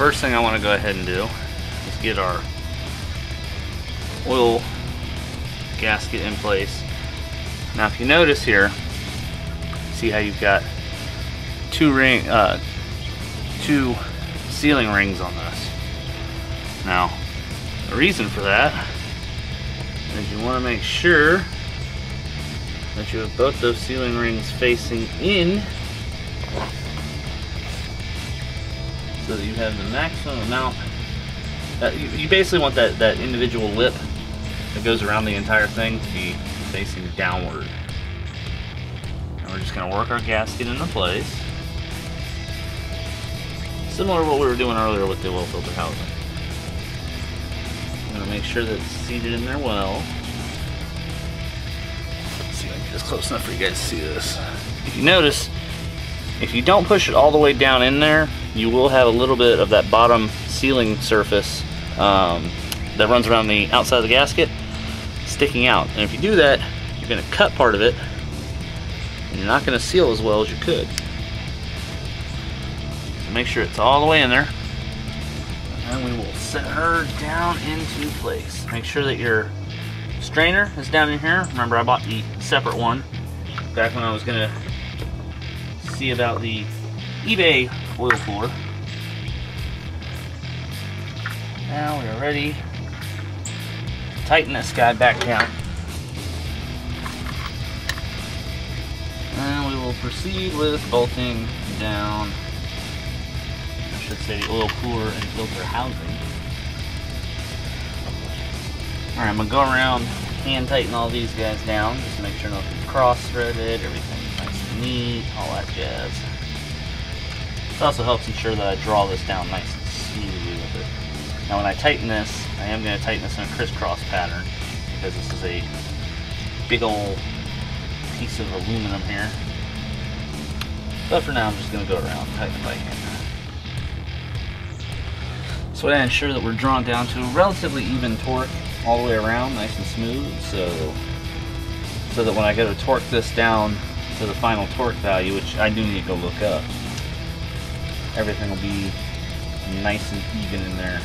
first thing I want to go ahead and do is get our oil gasket in place. Now if you notice here, see how you've got two sealing rings on this. Now the reason for that is you want to make sure that you have both those sealing rings facing in, so that you have the maximum amount. You basically want that individual lip that goes around the entire thing to be facing downward. And we're just going to work our gasket into place, similar to what we were doing earlier with the oil filter housing. I'm going to make sure that it's seated in there well. Let's see if I can get this close enough for you guys to see this. If you notice, if you don't push it all the way down in there, you will have a little bit of that bottom sealing surface that runs around the outside of the gasket sticking out. And if you do that, you're going to cut part of it, and you're not going to seal as well as you could. So make sure it's all the way in there. And we will set her down into place. Make sure that your strainer is down in here. Remember, I bought the separate one back when I was going to see about the eBay oil cooler. Now we are ready to tighten this guy back down. And we will proceed with bolting down, I should say, the oil cooler and filter housing. Alright, I'm going to go around, hand tighten all these guys down, just to make sure nothing's cross-threaded, everything's nice and neat, all that jazz. This also helps ensure that I draw this down nice and smoothly with it. Now when I tighten this, I am going to tighten this in a crisscross pattern, because this is a big old piece of aluminum here. But for now, I'm just going to go around and tighten it by hand. So I ensure that we're drawn down to a relatively even torque all the way around, nice and smooth, so that when I go to torque this down to the final torque value, which I do need to go look up, everything will be nice and even in there.